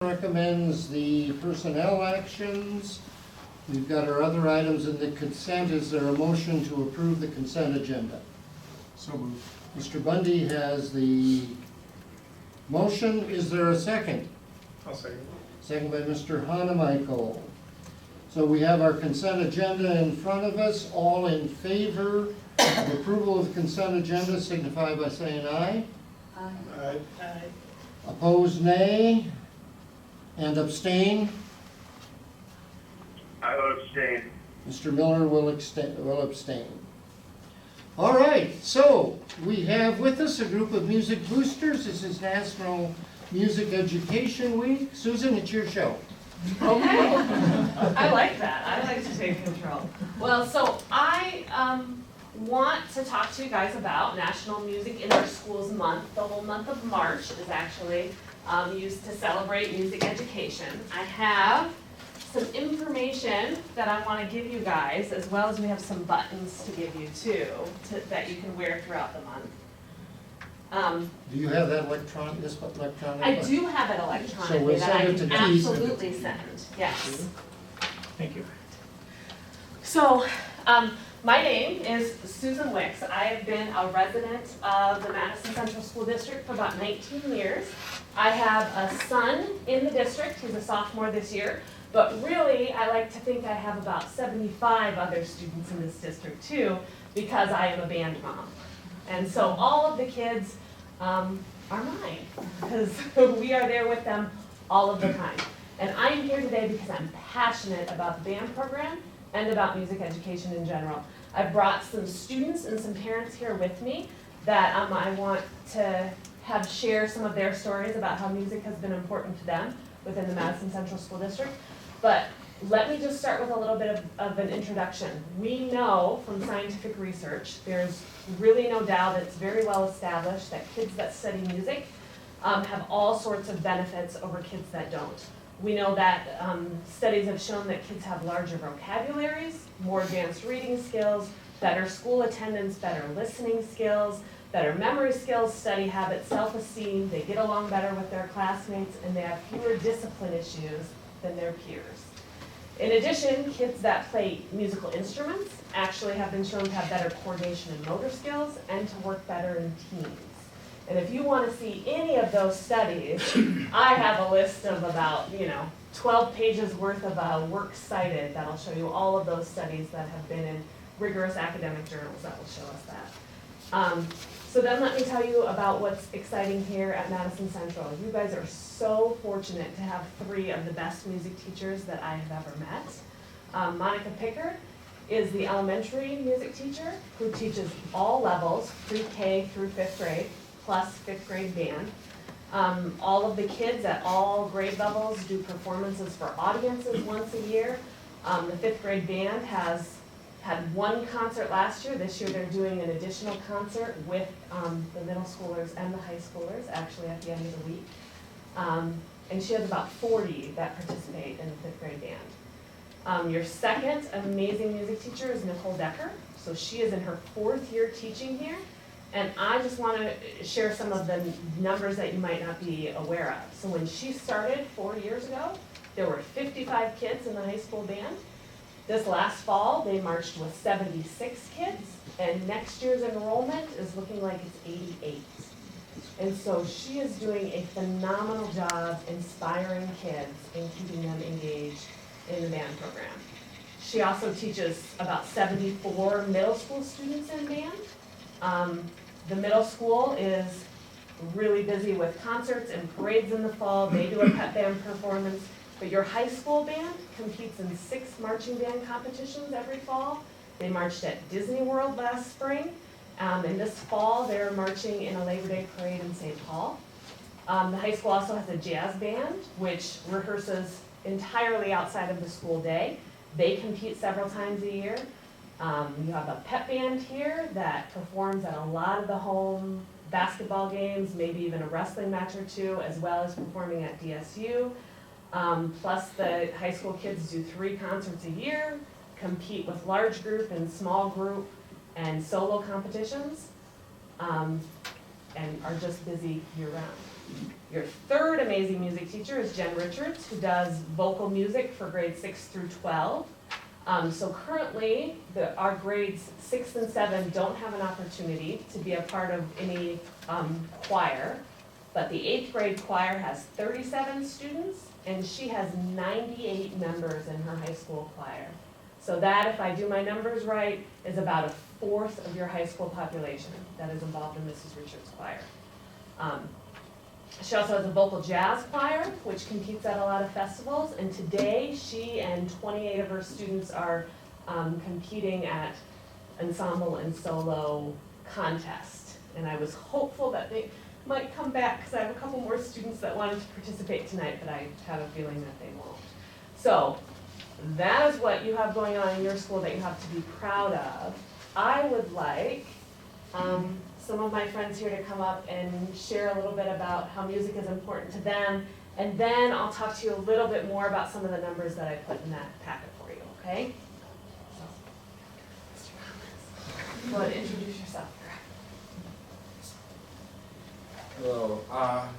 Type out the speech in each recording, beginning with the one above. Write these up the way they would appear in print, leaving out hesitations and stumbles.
Recommends the personnel actions. We've got our other items in the consent. Is there a motion to approve the consent agenda? So moved. Mr. Bundy has the motion. Is there a second? I'll second. Second by Mr. Hanemichael. So we have our consent agenda in front of us. All in favor of approval of the consent agenda signify by saying aye. Aye. Aye. Opposed, nay. And abstain? I will abstain. Mr. Miller will abstain. All right, so we have with us a group of music boosters. This is National Music Education Week. Susan, it's your show. Okay, I like that. I like to take control. Well, so I want to talk to you guys about National Music in Our Schools Month. The whole month of March is actually used to celebrate music education. I have some information that I want to give you guys, as well as we have some buttons to give you too, that you can wear throughout the month. Do you have that electronic? I do have it electronically that I can absolutely send, yes. Thank you. So, my name is Susan Wicks. I have been a resident of the Madison Central School District for about 19 years. I have a son in the district, he's a sophomore this year, but really I like to think I have about 75 other students in this district too, because I am a band mom. And so all of the kids are mine, because we are there with them all of the time. And I'm here today because I'm passionate about the band program and about music education in general. I've brought some students and some parents here with me that I want to have share some of their stories about how music has been important to them within the Madison Central School District. But let me just start with a little bit of an introduction. We know from scientific research, there's really no doubt that it's very well established that kids that study music have all sorts of benefits over kids that don't. We know that studies have shown that kids have larger vocabularies, more advanced reading skills, better school attendance, better listening skills, better memory skills, study habits, self-esteem, they get along better with their classmates, and they have fewer discipline issues than their peers. In addition, kids that play musical instruments actually have been shown to have better coordination and motor skills and to work better in teams. And if you want to see any of those studies, I have a list of about, 12 pages worth of works cited that'll show you all of those studies that have been in rigorous academic journals that will show us that. So then let me tell you about what's exciting here at Madison Central. You guys are so fortunate to have 3 of the best music teachers that I have ever met. Monica Pickard is the elementary music teacher who teaches all levels, pre-K through 5th grade, plus 5th grade band. All of the kids at all grade levels do performances for audiences once a year. The 5th grade band has had 1 concert last year. This year they're doing an additional concert with the middle schoolers and the high schoolers, actually at the end of the week. And she has about 40 that participate in the 5th grade band. Your second amazing music teacher is Nicole Decker. So she is in her 4th year teaching here. And I just want to share some of the numbers that you might not be aware of. So when she started 4 years ago, there were 55 kids in the high school band. This last fall, they marched with 76 kids, and next year's enrollment is looking like it's 88. And so she is doing a phenomenal job inspiring kids and keeping them engaged in the band program. She also teaches about 74 middle school students in band. The middle school is really busy with concerts and parades in the fall. They do a pep band performance. But your high school band competes in 6 marching band competitions every fall. They marched at Disney World last spring. And this fall, they're marching in a Labor Day parade in St. Paul. The high school also has a jazz band, which rehearses entirely outside of the school day. They compete several times a year. You have a pep band here that performs at a lot of the home basketball games, maybe even a wrestling match or 2, as well as performing at DSU. Plus the high school kids do 3 concerts a year, compete with large group and small group and solo competitions, and are just busy year round. Your third amazing music teacher is Jen Richards, who does vocal music for grades 6 through 12. So currently, our grades 6 and 7 don't have an opportunity to be a part of any choir, but the 8th grade choir has 37 students, and she has 98 members in her high school choir. So that, if I do my numbers right, is about a fourth of your high school population that is involved in Mrs. Richards' choir. She also has a vocal jazz choir, which competes at a lot of festivals, and today she and 28 of her students are competing at ensemble and solo contest. And I was hopeful that they might come back, because I have a couple more students that wanted to participate tonight, but I have a feeling that they won't. So that is what you have going on in your school that you have to be proud of. I would like some of my friends here to come up and share a little bit about how music is important to them, and then I'll talk to you a little bit more about some of the numbers that I put in that packet for you, okay? So, Mr. Collins, go ahead and introduce yourself. Hello,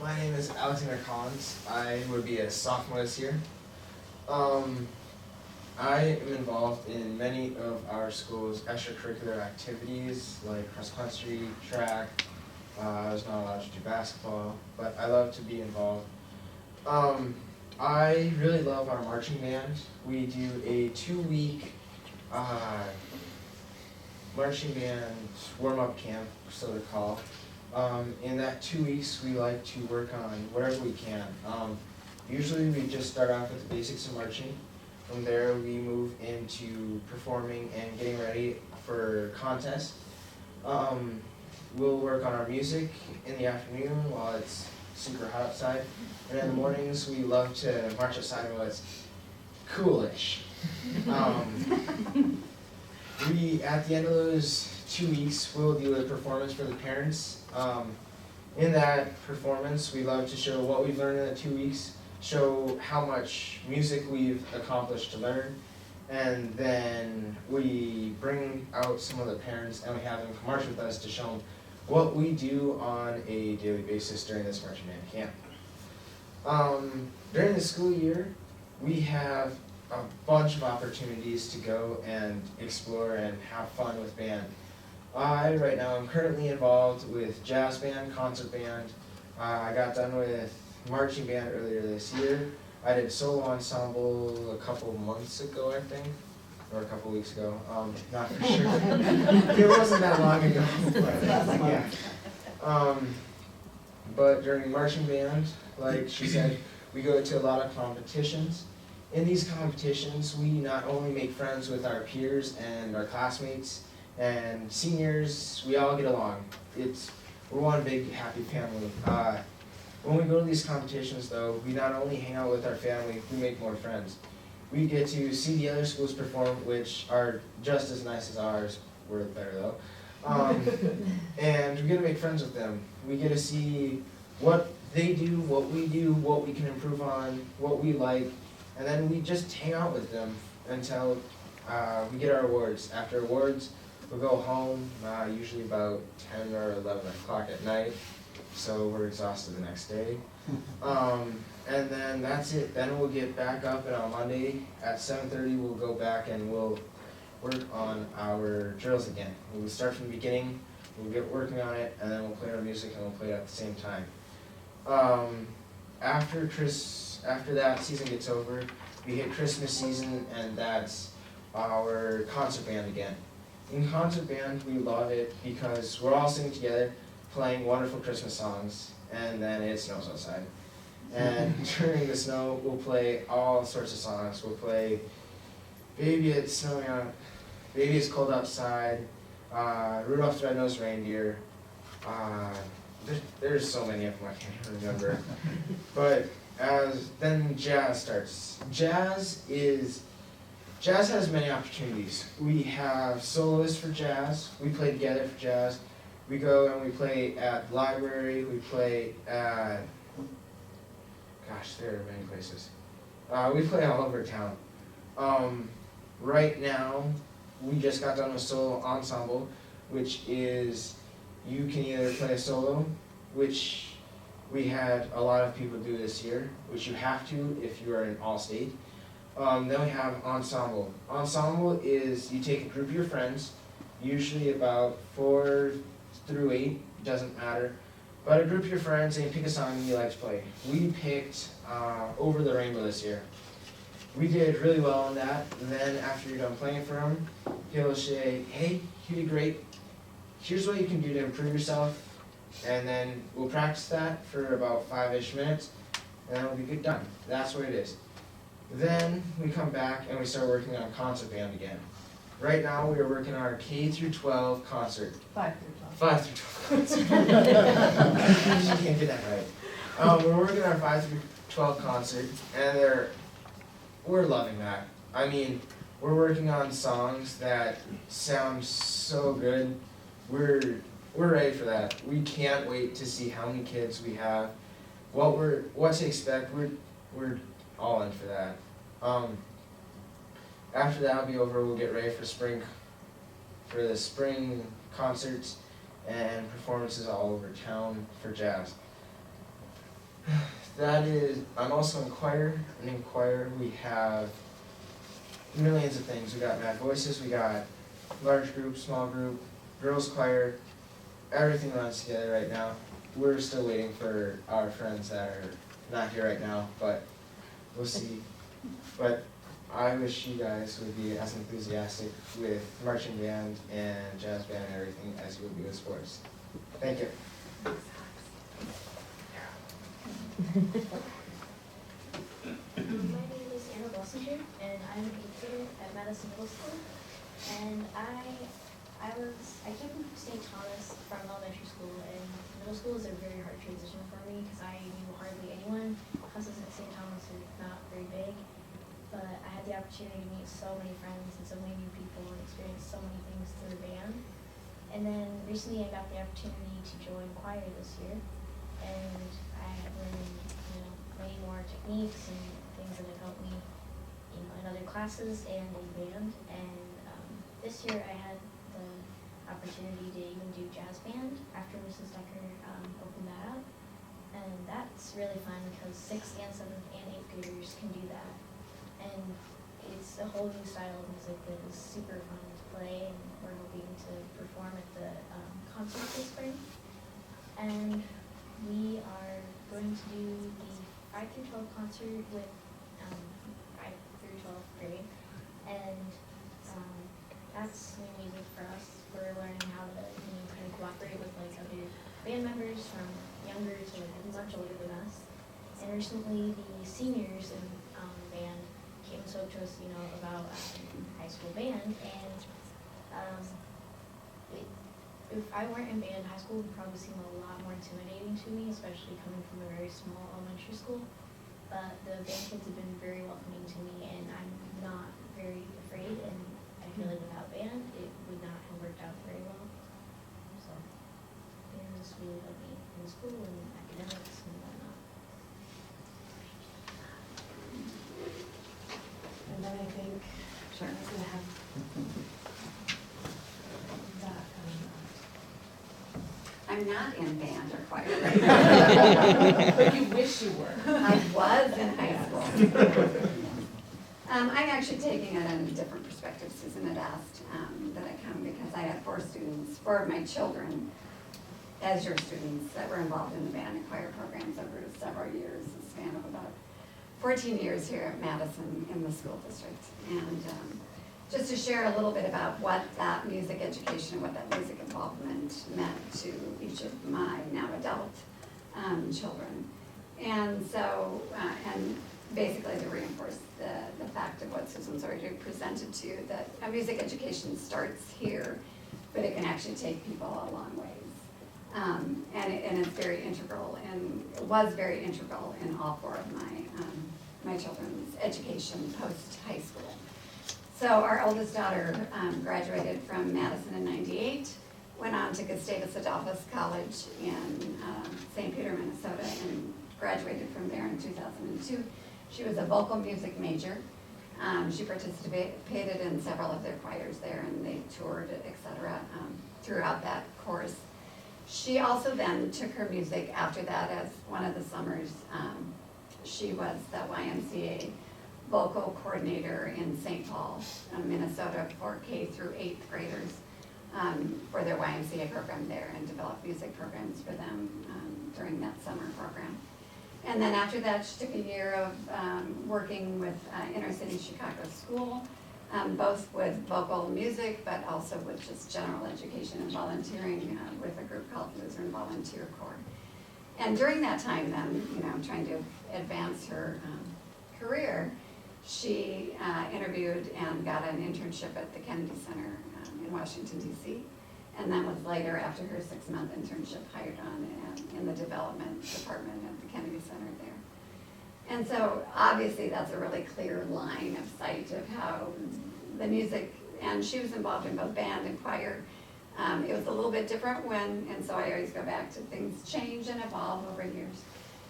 my name is Alexander Collins. I would be a sophomore this year. I am involved in many of our school's extracurricular activities like cross country, track. I was not allowed to do basketball, but I love to be involved. I really love our marching band. We do a 2-week marching band warm-up camp, so to call. In that 2 weeks, we like to work on whatever we can. Usually we just start off with the basics of marching. From there, we move into performing and getting ready for contests. We'll work on our music in the afternoon while it's super hot outside. And in the mornings, we love to march outside while it's coolish. At the end of those 2 weeks, we'll do a performance for the parents. In that performance, we love to show what we've learned in the 2 weeks, show how much music we've accomplished to learn, and then we bring out some of the parents and we have them march with us to show them what we do on a daily basis during this marching band camp. During the school year, we have a bunch of opportunities to go and explore and have fun with band. Right now, I'm currently involved with jazz band, concert band. I got done with marching band earlier this year. I did solo ensemble a couple months ago, I think, or a couple weeks ago. Not for sure. It wasn't that long ago. But, yeah. But during marching band, like she said, we go to a lot of competitions. In these competitions, we not only make friends with our peers and our classmates and seniors, we all get along. We're one big happy family. When we go to these competitions, though, we not only hang out with our family, we make more friends. We get to see the other schools perform, which are just as nice as ours. We're better, though. And we get to make friends with them. We get to see what they do, what we can improve on, what we like, and then we just hang out with them until we get our awards. After awards, we'll go home, usually about 10 or 11 o'clock at night. So we're exhausted the next day. And then that's it. Then we'll get back up, and on Monday at 7:30 we'll go back and we'll work on our drills again. We'll start from the beginning, we'll get working on it, and then we'll play our music and we'll play it at the same time. After that season gets over, we hit Christmas season, and that's our concert band again. In concert band, we love it because we're all singing together, playing wonderful Christmas songs, and then it snows outside. And during the snow, we'll play all sorts of songs. We'll play Baby It's Snowing Out, Baby It's Cold Outside, Rudolph the Red-Nosed Reindeer. There's so many of them I can't even remember. But then jazz starts. Jazz has many opportunities. We have soloists for jazz. We play together for jazz. We go and we play at the library. We play at, gosh, there are many places. We play all over town. Right now, we just got done with solo ensemble, which is you can either play a solo, which We had a lot of people do this year, which you have to if you are in all-state. Then we have ensemble. Ensemble is you take a group of your friends, usually about 4 through 8, doesn't matter. But a group of your friends, and you pick a song you like to play. We picked Over the Rainbow this year. We did really well on that, and then after you're done playing for him, he'll say, hey, you did great. Here's what you can do to improve yourself, and then we'll practice that for about 5-ish minutes, and then we'll be good done. That's what it is. Then we come back and we start working on concert band again. Right now we are working on our K through 12 concert. 5 through 5 through 12 concert. She can't get that right. We're working on our 5 through 12 concert, and we're loving that. I mean, we're working on songs that sound so good. We're ready for that. We can't wait to see how many kids we have, what to expect. We're all in for that. After that'll be over, we'll get ready for the spring concerts and performances all over town for jazz. I'm also in choir, and in choir we have millions of things. We got Mad Voices, we got large group, small group, girls choir, everything runs together right now. We're still waiting for our friends that are not here right now, but we'll see. But I wish you guys would be as enthusiastic with marching band and jazz band and everything as you would be with sports. Thank you. My name is Anna Bossinger, and I'm a student at Madison Middle School. And I came from St. Thomas from elementary school, and middle school is a very hard transition for me because I knew hardly anyone. Classes at St. Thomas are not very big, but I had the opportunity to meet so many friends and so many new people and experience so many things through the band. And then recently I got the opportunity to join choir this year, and I have learned many more techniques and things that have helped me in other classes and in band. And this year I had the opportunity to even do jazz band after Mrs. Decker opened that up. And that's really fun because 6th and 7th and 8th graders can do that. And it's a whole new style of music that is super fun to play, and we're hoping to perform at the concert this spring. And we are going to do the 5 through 12 concert with 5 through 12th grade, and that's new music for us. We're learning how to kind of cooperate with other band members from younger to much older than us. And recently, the seniors in band came and spoke to us, about high school band, and if I weren't in band, high school would probably seem a lot more intimidating to me, especially coming from a very small elementary school. But the band kids have been very welcoming to me, and I'm not very afraid, and I feel like without band, it would not have worked out very well. So, band has really helped me in school and academics and whatnot. And then I think Sharon's gonna have that coming up. I'm not in band or choir. But you wish you were. I was in high school. I'm actually taking it in a different perspective. Susan had asked that I come because I had 4 of my children as your students that were involved in the band and choir programs over several years, a span of about 14 years here at Madison in the school district. And just to share a little bit about what that music education, what that music involvement meant to each of my now adult children. And so, and basically to reinforce the fact of what Susan's already presented to you, that a music education starts here, but it can actually take people a long ways. And it's very integral, and it was very integral in all 4 of my children's education post-high school. So our oldest daughter graduated from Madison in '98, went on to Gustavus Adolphus College in St. Peter, Minnesota, and graduated from there in 2002. She was a vocal music major. She participated in several of their choirs there, and they toured, etc., throughout that course. She also then took her music after that as one of the summers. She was the YMCA vocal coordinator in St. Paul, Minnesota for K through 8th graders for their YMCA program there and developed music programs for them during that summer program. And then after that, she took a year of working with inner city Chicago school, both with vocal music, but also with just general education and volunteering with a group called Lutheran Volunteer Corps. And during that time then, trying to advance her career, she interviewed and got an internship at the Kennedy Center in Washington, D.C., and then was later, after her 6-month internship, hired on in the development department at the Kennedy Center there. And so obviously that's a really clear line of sight of how the music, and she was involved in both band and choir. It was a little bit different and so I always go back to things change and evolve over years.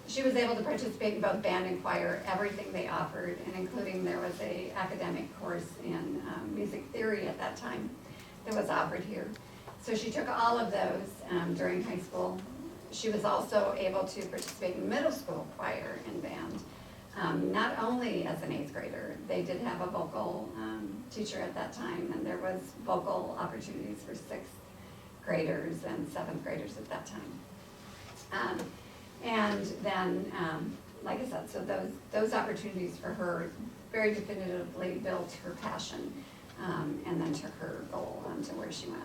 She was able to participate in both band and choir, everything they offered, and including there was a academic course in music theory at that time that was offered here. So she took all of those during high school. She was also able to participate in middle school choir and band, not only as an 8th grader. They did have a vocal teacher at that time, and there was vocal opportunities for 6th graders and 7th graders at that time. And then, like I said, so those opportunities for her very definitively built her passion and then took her goal to where she went.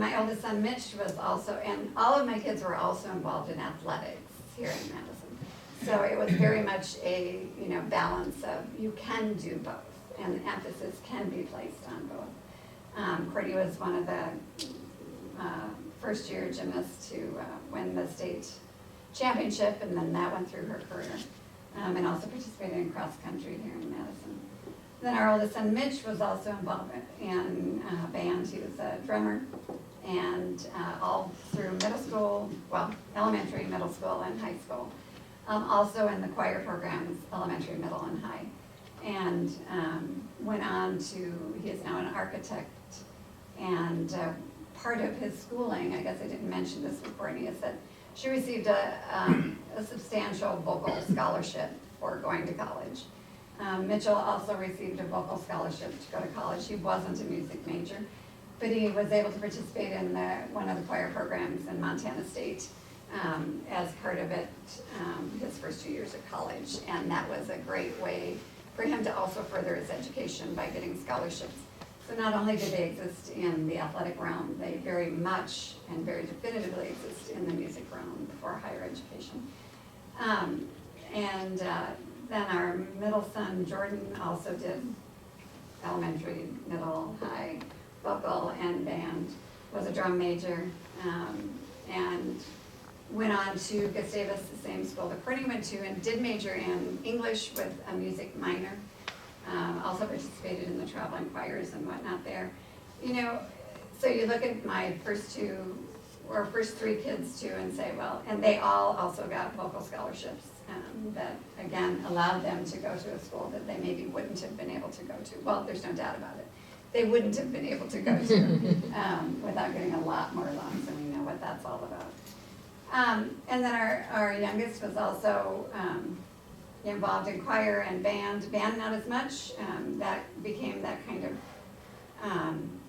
My oldest son, Mitch, was also, and all of my kids were also involved in athletics here in Madison. So it was very much a balance of you can do both, and emphasis can be placed on both. Courtney was one of the first-year gymnasts to win the state championship, and then that went through her career, and also participated in cross country here in Madison. Then our oldest son, Mitch, was also involved in band. He was a drummer, and all through middle school, well, elementary, middle school, and high school. Also in the choir programs, elementary, middle, and high. And went on to, he is now an architect, and part of his schooling, I guess I didn't mention this with Courtney, is that she received a substantial vocal scholarship for going to college. Mitchell also received a vocal scholarship to go to college. He wasn't a music major, but he was able to participate in one of the choir programs in Montana State as part of it his first 2 years at college. And that was a great way for him to also further his education by getting scholarships. So not only do they exist in the athletic realm, they very much and very definitively exist in the music realm for higher education. Then our middle son, Jordan, also did elementary, middle, high, vocal, and band, was a drum major, and went on to Gustavus, the same school that Courtney went to, and did major in English with a music minor. Also participated in the traveling choirs and whatnot there. So you look at my first 3 kids too and say, well, and they all also got vocal scholarships that again allowed them to go to a school that they maybe wouldn't have been able to go to. Well, there's no doubt about it. They wouldn't have been able to go to without getting a lot more loans, and we know what that's all about. And then our youngest was also involved in choir and band not as much. That became that kind of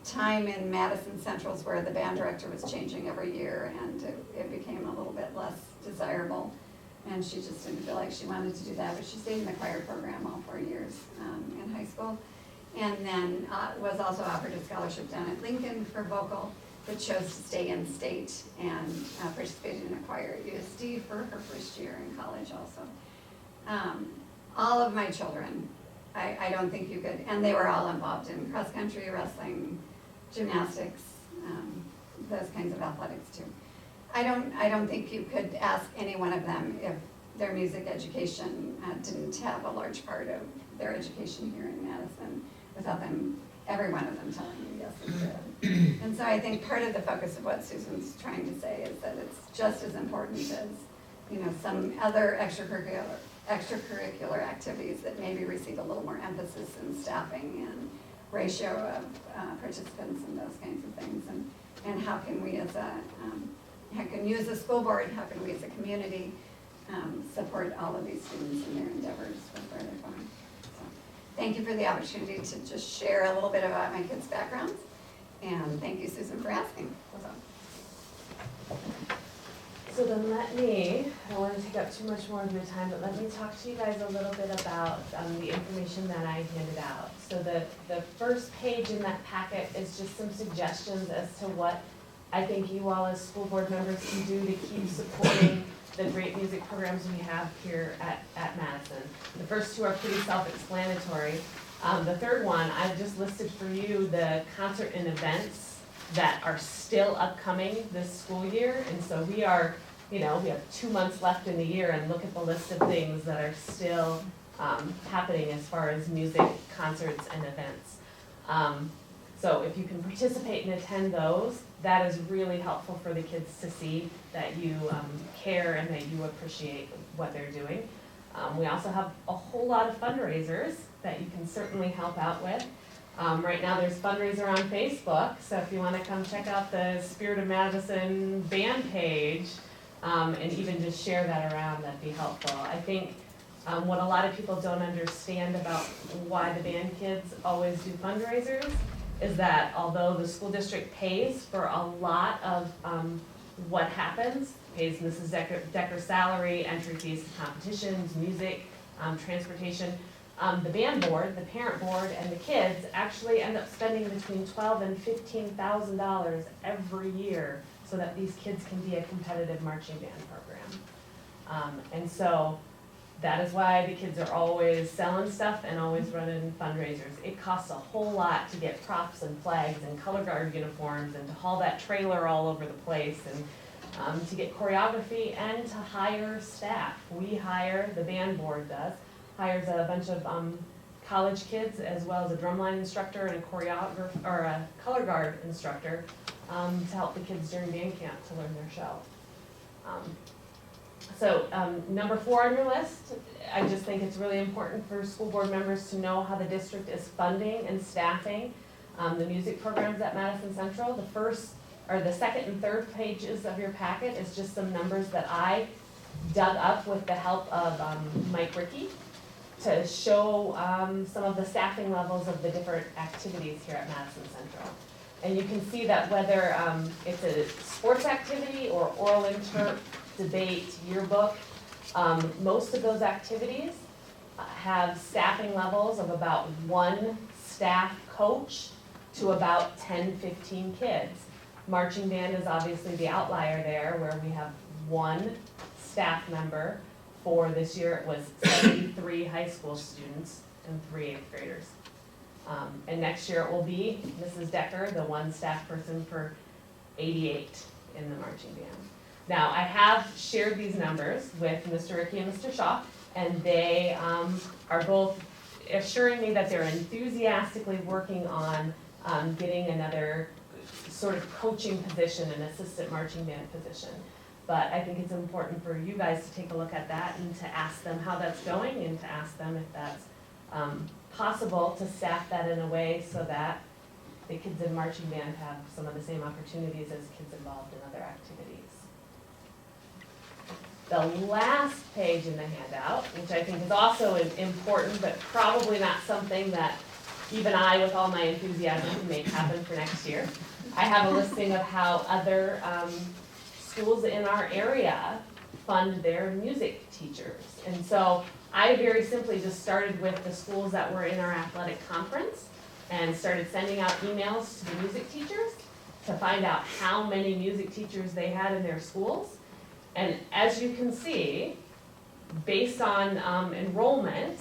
time in Madison Central's where the band director was changing every year, and it became a little bit less desirable, and she just didn't feel like she wanted to do that, but she stayed in the choir program all 4 years in high school, and then was also offered a scholarship down at Lincoln for vocal, but chose to stay in state and participated in a choir at USD for her first year in college also. All of my children, I don't think you could, and they were all involved in cross country, wrestling, gymnastics, those kinds of athletics too. I don't think you could ask any one of them if their music education didn't have a large part of their education here in Madison without them, every one of them telling you yes it did. And so I think part of the focus of what Susan's trying to say is that it's just as important as some other extracurricular activities that maybe receive a little more emphasis in staffing and ratio of participants and those kinds of things, and how can we as a how can you as a school board, how can we as a community support all of these students in their endeavors with where they're going. So, thank you for the opportunity to just share a little bit about my kids' backgrounds. And thank you, Susan, for asking. So then I don't want to take up too much more of your time, but let me talk to you guys a little bit about the information that I handed out. So the first page in that packet is just some suggestions as to what I think you all as school board members can do to keep supporting the great music programs we have here at Madison. The first two are pretty self-explanatory. The third one, I've just listed for you the concert and events that are still upcoming this school year. And so we are, we have 2 months left in the year, and look at the list of things that are still happening as far as music, concerts, and events. So if you can participate and attend those, that is really helpful for the kids to see that you care and that you appreciate what they're doing. We also have a whole lot of fundraisers that you can certainly help out with. Right now there's fundraiser on Facebook, so if you want to come check out the Spirit of Madison band page and even just share that around, that'd be helpful. I think what a lot of people don't understand about why the band kids always do fundraisers is that although the school district pays for a lot of what happens, pays Mrs. Decker's salary, entry fees to competitions, music, transportation, the band board, the parent board, and the kids actually end up spending between $12,000 and $15,000 every year so that these kids can be a competitive marching band program. And so that is why the kids are always selling stuff and always running fundraisers. It costs a whole lot to get props and flags and color guard uniforms and to haul that trailer all over the place and to get choreography and to hire staff. We hire, the band board does, hires a bunch of college kids as well as a drumline instructor and a choreographer or a color guard instructor to help the kids during band camp to learn their show. So number 4 on your list, I just think it's really important for school board members to know how the district is funding and staffing the music programs at Madison Central. The second and third pages of your packet is just some numbers that I dug up with the help of Mike Rickey to show some of the staffing levels of the different activities here at Madison Central. And you can see that whether it's a sports activity or oral interp, debate, yearbook, most of those activities have staffing levels of about 1 staff coach to about 10, 15 kids. Marching band is obviously the outlier there, where we have 1 staff member. For this year, it was 73 high school students and 3 8th graders. And next year it will be Mrs. Decker, the 1 staff person for 88 in the marching band. Now, I have shared these numbers with Mr. Rickey and Mr. Shaw, and they are both assuring me that they're enthusiastically working on getting another sort of coaching position, an assistant marching band position. But I think it's important for you guys to take a look at that and to ask them how that's going and to ask them if that's possible to staff that in a way so that the kids in marching band have some of the same opportunities as kids involved in other activities. The last page in the handout, which I think is also important, but probably not something that even I, with all my enthusiasm, can make happen for next year. I have a listing of how other schools in our area fund their music teachers. And so I very simply just started with the schools that were in our athletic conference and started sending out emails to the music teachers to find out how many music teachers they had in their schools. And as you can see, based on enrollment,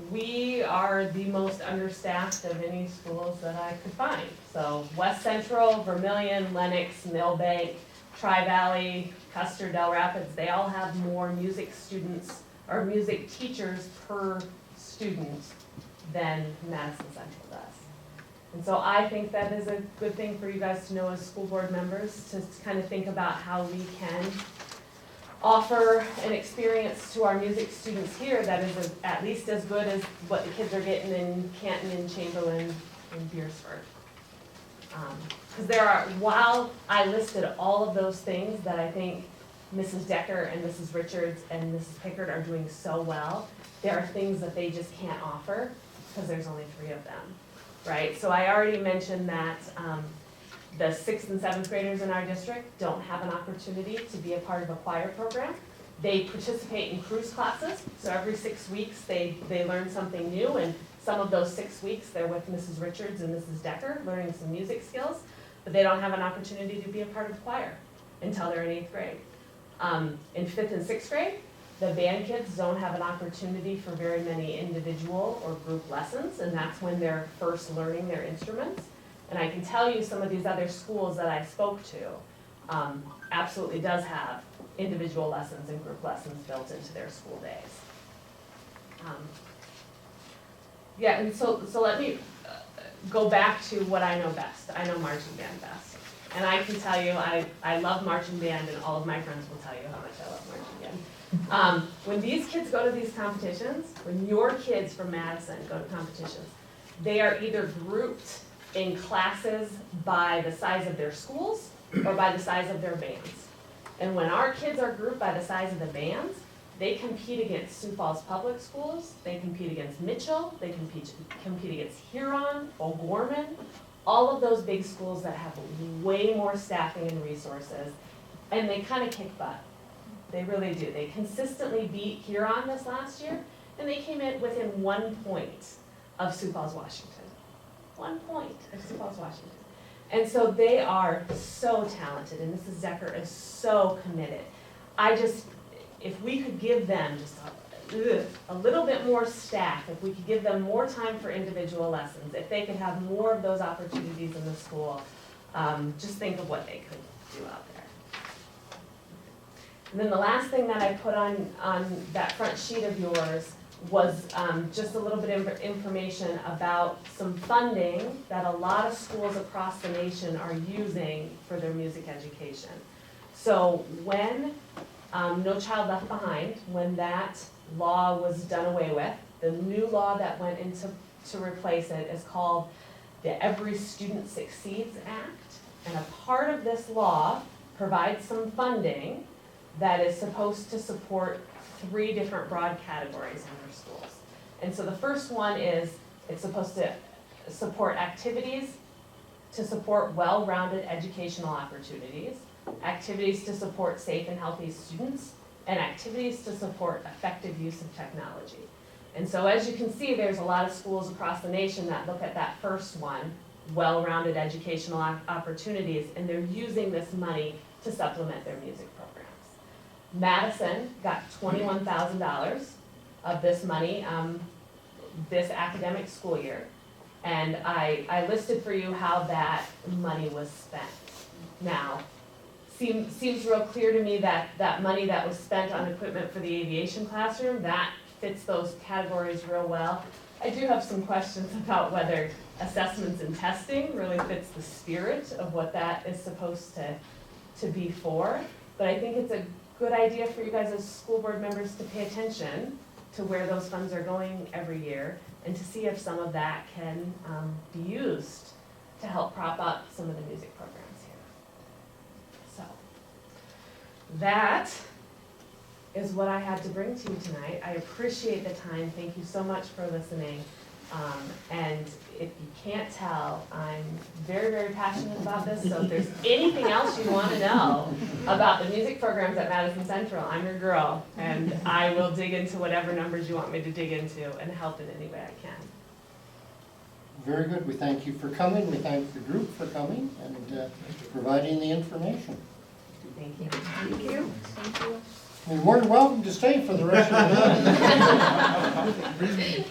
we are the most understaffed of any schools that I could find. So West Central, Vermilion, Lenox, Millbank, Tri-Valley, Custer, Del Rapids, they all have more music students or music teachers per student than Madison Central does. And so I think that is a good thing for you guys to know as school board members, to kind of think about how we can offer an experience to our music students here that is at least as good as what the kids are getting in Canton and Chamberlain and Beersford. Because there are, while I listed all of those things that I think Mrs. Decker and Mrs. Richards and Mrs. Pickard are doing so well, there are things that they just can't offer because there's only 3 of them, right? So I already mentioned that the 6th and 7th graders in our district don't have an opportunity to be a part of a choir program. They participate in cruise classes, so every 6 weeks they learn something new, and some of those 6 weeks they're with Mrs. Richards and Mrs. Decker learning some music skills, but they don't have an opportunity to be a part of choir until they're in 8th grade. In 5th and 6th grade, the band kids don't have an opportunity for very many individual or group lessons, and that's when they're first learning their instruments. And I can tell you some of these other schools that I spoke to absolutely does have individual lessons and group lessons built into their school days. Yeah, and so let me go back to what I know best. I know marching band best. And I can tell you, I love marching band, and all of my friends will tell you how much I love marching band. When these kids go to these competitions, when your kids from Madison go to competitions, they are either grouped in classes by the size of their schools or by the size of their bands. And when our kids are grouped by the size of the bands, they compete against Sioux Falls Public Schools, they compete against Mitchell, they compete against Huron, O'Gorman, all of those big schools that have way more staffing and resources, and they kind of kick butt. They really do. They consistently beat Huron this last year, and they came in within 1 point of Sioux Falls, Washington. 1 point of Sioux Falls, Washington. And so they are so talented, and Mrs. Decker is so committed. If we could give them just a little bit more staff, if we could give them more time for individual lessons, if they could have more of those opportunities in the school, just think of what they could do out there. And then the last thing that I put on that front sheet of yours was just a little bit of information about some funding that a lot of schools across the nation are using for their music education. So when No Child Left Behind, when that law was done away with, the new law that went into to replace it is called the Every Student Succeeds Act. And a part of this law provides some funding that is supposed to support 3 different broad categories in their schools. And so the first one is it's supposed to support activities to support well-rounded educational opportunities, activities to support safe and healthy students, and activities to support effective use of technology. And so as you can see, there's a lot of schools across the nation that look at that first one, well-rounded educational opportunities, and they're using this money to supplement their music programs. Madison got $21,000 of this money this academic school year. And I listed for you how that money was spent. Now, seems real clear to me that that money that was spent on equipment for the aviation classroom, that fits those categories real well. I do have some questions about whether assessments and testing really fits the spirit of what that is supposed to be for. But I think it's a good idea for you guys as school board members to pay attention to where those funds are going every year and to see if some of that can be used to help prop up some of the music programs here. So that is what I had to bring to you tonight. I appreciate the time. Thank you so much for listening. And if you can't tell, I'm very, very passionate about this. So if there's anything else you want to know about the music programs at Madison Central, I'm your girl. And I will dig into whatever numbers you want me to dig into and help in any way I can. Very good. We thank you for coming. We thank the group for coming and providing the information. Thank you. Thank you. Thank you. You're more than welcome to stay for the rest of the meeting.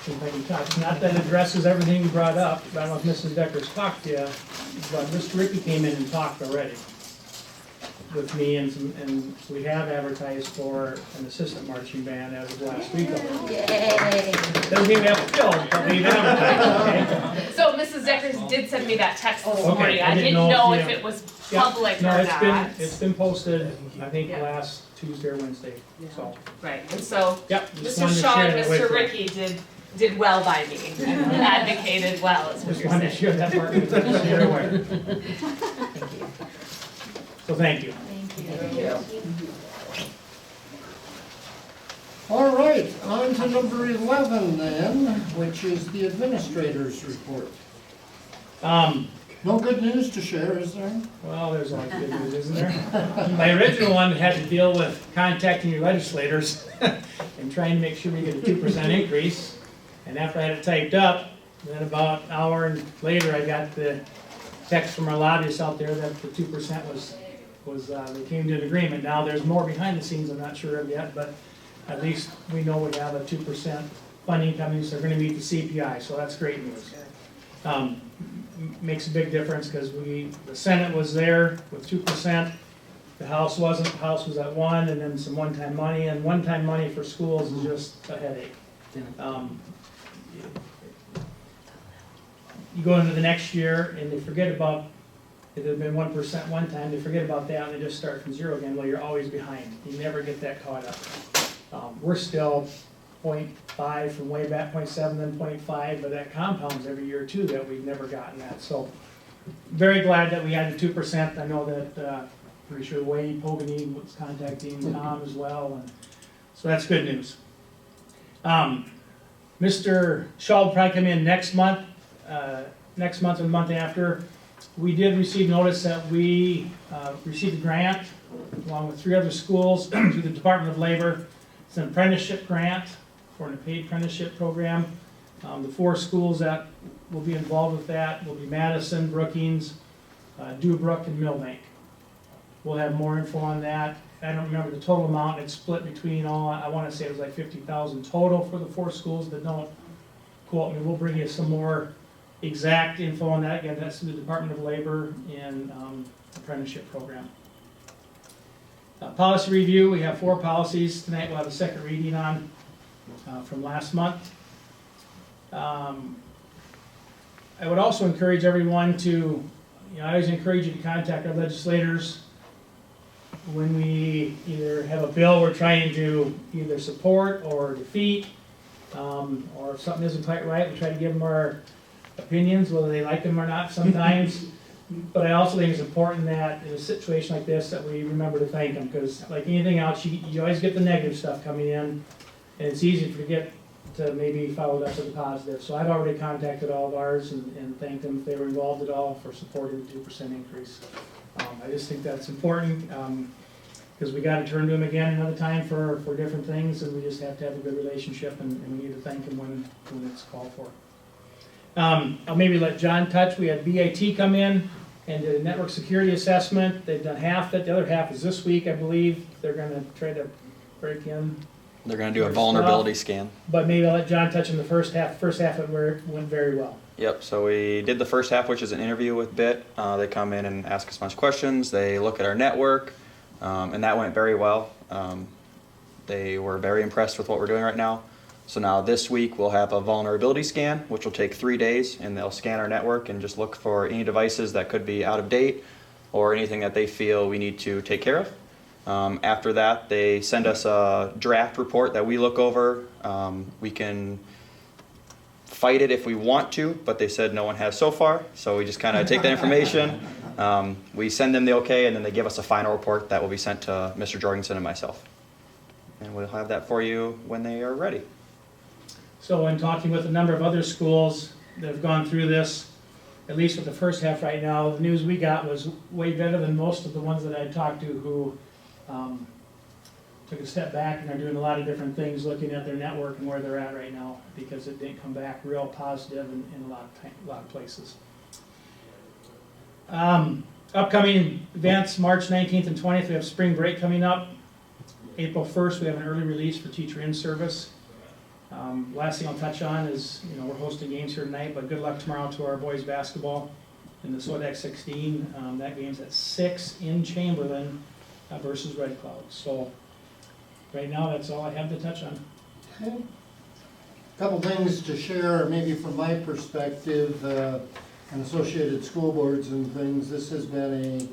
If I can talk, not that addresses everything you brought up, I don't know if Mrs. Decker's talked to you, but Mr. Ricky came in and talked already with me, and we have advertised for an assistant marching band as of last week. Yay. Doesn't mean we have to fill, but we've advertised, okay? So Mrs. Deckers did send me that text this Okay, morning. I I didn't didn't know know if if you- it was Yeah. public No, or it's not. been posted, I think, Yeah. last Tuesday or Wednesday, so. Right, and so Yep. just Mr. wanted to Shaw share and that with Mr. you. Ricky did well by me and advocated well, is what Just you're wanted to saying. share that part with you, so you're aware. So thank you. Thank you. All right, on to number 11 then, which is the administrator's report. No good news to share, is there? Well, there's always good news, isn't there? My original one had to deal with contacting your legislators and trying to make sure we get a 2% increase. And after I had it typed up, then about an hour later, I got the text from our lobbyists out there that the 2% was they came to an agreement. Now, there's more behind the scenes I'm not sure of yet, but at least we know we have a 2% funding coming, so they're gonna meet the CPI, so that's great news. Makes a big difference, because the Senate was there with 2%, the House wasn't, the House was at 1%, and then some one-time money, and one-time money for schools is just a headache. You go into the next year, and they forget about, if it had been 1% one time, they forget about that, and they just start from zero again. Well, you're always behind, you never get that caught up. We're still 0.5 from way back, 0.7, then 0.5, but that compounds every year too, that we've never gotten that. So, very glad that we had the 2%. I know that, pretty sure Wade Pogany was contacting Tom as well, and so that's good news. Mr. Shaw will probably come in next month or the month after. We did receive notice that we received a grant along with 3 other schools through the Department of Labor. It's an apprenticeship grant for a paid apprenticeship program. The 4 schools that will be involved with that will be Madison, Brookings, Dewbrook, and Millbank. We'll have more info on that. I don't remember the total amount. It's split between all, I want to say it was like 50,000 total for the 4 schools, but don't quote me. We'll bring you some more exact info on that. Again, that's through the Department of Labor and apprenticeship program. Policy review, we have 4 policies. Tonight we'll have a second reading on from last month. I would also encourage everyone to, I always encourage you to contact our legislators when we either have a bill we're trying to either support or defeat, or if something isn't quite right, we try to give them our opinions, whether they like them or not sometimes. But I also think it's important that in a situation like this that we remember to thank them, because like anything else, you always get the negative stuff coming in, and it's easy to forget to maybe follow up with the positive. So I've already contacted all of ours and thanked them if they were involved at all for supporting the 2% increase. I just think that's important, because we got to turn to them again another time for different things, and we just have to have a good relationship, and we need to thank them when it's called for. I'll maybe let John touch. We had BAT come in and did a network security assessment. They've done half of it. The other half is this week, I believe. They're going to try to break in. They're going to do a vulnerability scan. But maybe I'll let John touch on the first half. First half of it went very well. Yep, so we did the first half, which is an interview with BIT. They come in and ask us a bunch of questions. They look at our network, and that went very well. They were very impressed with what we're doing right now. So now this week we'll have a vulnerability scan, which will take 3 days, and they'll scan our network and just look for any devices that could be out of date or anything that they feel we need to take care of. After that, they send us a draft report that we look over. We can fight it if we want to, but they said no one has so far, so we just kind of take that information. We send them the okay, and then they give us a final report that will be sent to Mr. Jorgensen and myself. And we'll have that for you when they are ready. So in talking with a number of other schools that have gone through this, at least with the first half right now, the news we got was way better than most of the ones that I talked to who took a step back and are doing a lot of different things, looking at their network and where they're at right now, because it didn't come back real positive in a lot of places. Upcoming events, March 19th and 20th, we have spring break coming up. April 1st, we have an early release for teacher in-service. Last thing I'll touch on is, we're hosting games here tonight, but good luck tomorrow to our boys basketball in the SWADEC 16. That game's at 6 in Chamberlain versus Red Cloud. So right now, that's all I have to touch on. Okay. Couple things to share, maybe from my perspective, and associated school boards and things. This has been a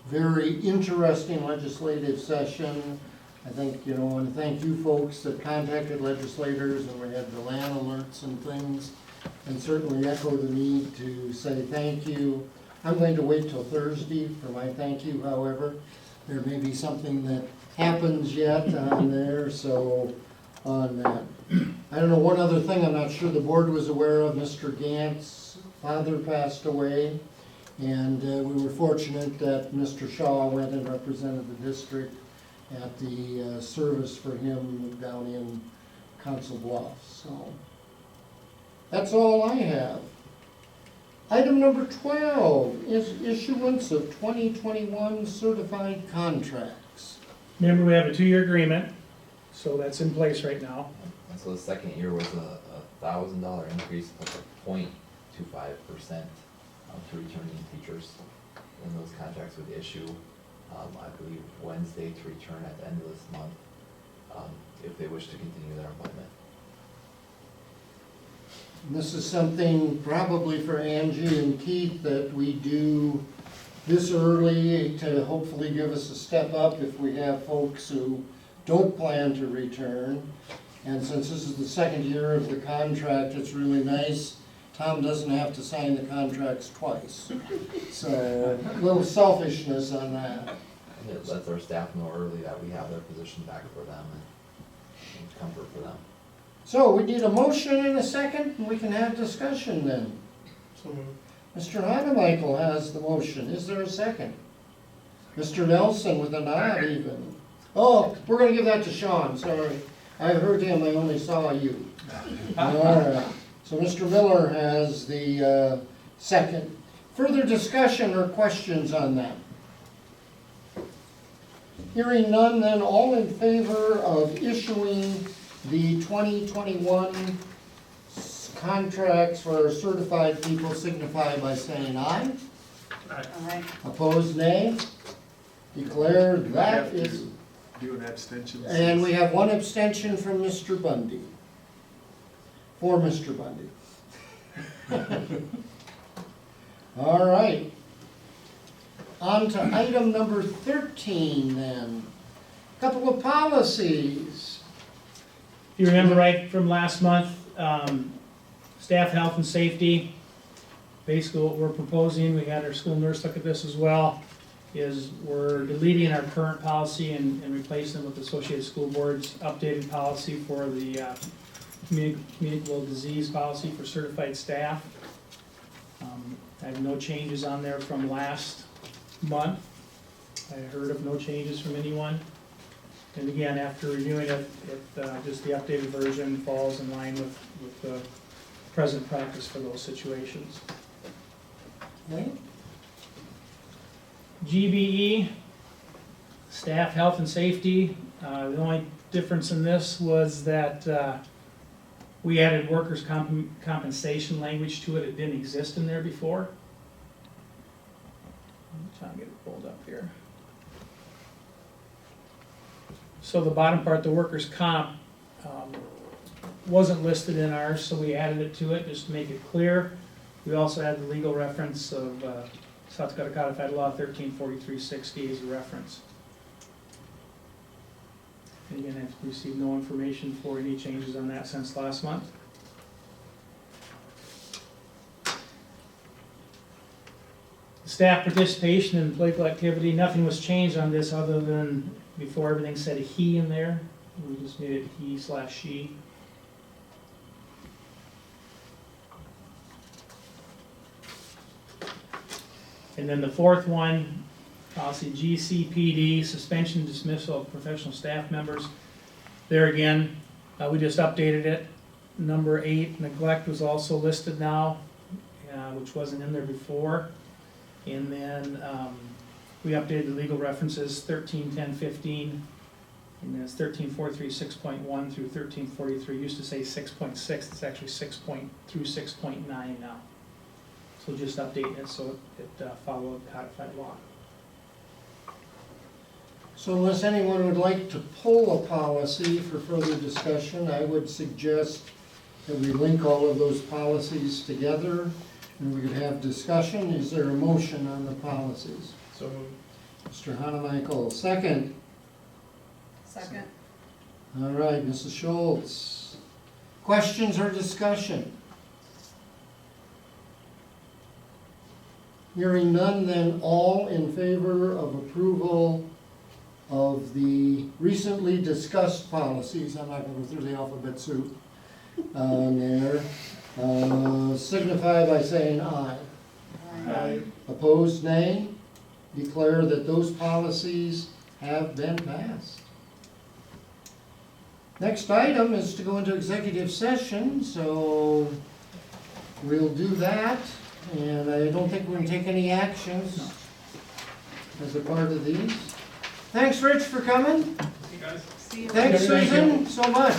very interesting legislative session. I think, you know, and thank you folks that contacted legislators, and we had the land alerts and things, and certainly echo the need to say thank you. I'm going to wait till Thursday for my thank you, however. There may be something that happens yet on there, so on that. I don't know, one other thing I'm not sure the board was aware of, Mr. Gant's father passed away, and we were fortunate that Mr. Shaw went and represented the district at the service for him down in Council Bluffs, so. That's all I have. Item number 12 is issuance of 2021 certified contracts. Remember, we have a 2-year agreement, so that's in place right now. And so the second year was a $1,000 increase of 0.25% to returning teachers. And those contracts would issue, I believe, Wednesday to return at the end of this month, if they wish to continue their employment. This is something probably for Angie and Keith that we do this early to hopefully give us a step up if we have folks who don't plan to return. And since this is the second year of the contract, it's really nice. Tom doesn't have to sign the contracts twice. So a little selfishness on that. And it lets our staff know early that we have their position back for them and comfort for them. So we need a motion and a second, and we can have discussion then. Mr. Hanemichael has the motion. Is there a second? Mr. Nelson with a nod even. Oh, we're gonna give that to Sean, sorry. I heard him, I only saw you. All right, so Mr. Miller has the second. Further discussion or questions on that? Hearing none, then all in favor of issuing the 2021 contracts for certified people signify by saying aye. Aye. Opposed, nay. Declare that is, Do an abstention. and we have one abstention from Mr. Bundy. For Mr. Bundy. All right. On to item number 13 then. Couple of policies. If you remember right from last month, staff health and safety, basically what we're proposing, we had our school nurse look at this as well, is we're deleting our current policy and replacing it with the Associated School Board's updated policy for the communicable disease policy for certified staff. I have no changes on there from last month. I heard of no changes from anyone. And again, after reviewing it, just the updated version falls in line with the present practice for those situations. Okay. GBE, staff health and safety. The only difference in this was that we added workers' compensation language to it. It didn't exist in there before. I'm trying to get it pulled up here. So the bottom part, the workers' comp, wasn't listed in ours, so we added it to it just to make it clear. We also had the legal reference of South Dakota Codified Law 134360 as a reference. And again, I've received no information for any changes on that since last month. Staff participation in political activity, nothing was changed on this other than before everything said he in there. We just made it he/she. And then the fourth one, policy GCPD, suspension, dismissal of professional staff members. There again, we just updated it. Number 8, neglect was also listed now, which wasn't in there before. And then we updated the legal references 13.10.15, and that's 13.436.1 through 13.43. Used to say 6.6, it's actually 6.9 now. So just update it so it followed codified law. So unless anyone would like to pull a policy for further discussion, I would suggest that we link all of those policies together and we could have discussion. Is there a motion on the policies? So moved. Mr. Hanemichael, second. Second. All right, Mrs. Schultz. Questions or discussion? Hearing none, then all in favor of approval of the recently discussed policies, I'm not gonna go through the alphabet soup there, signify by saying aye. Aye. Opposed, nay. Declare that those policies have been passed. Next item is to go into executive session, so we'll do that. And I don't think we're gonna take any actions as a part of these. Thanks, Rich, for coming. You guys. See you. Thanks, Thank you. Susan, so much.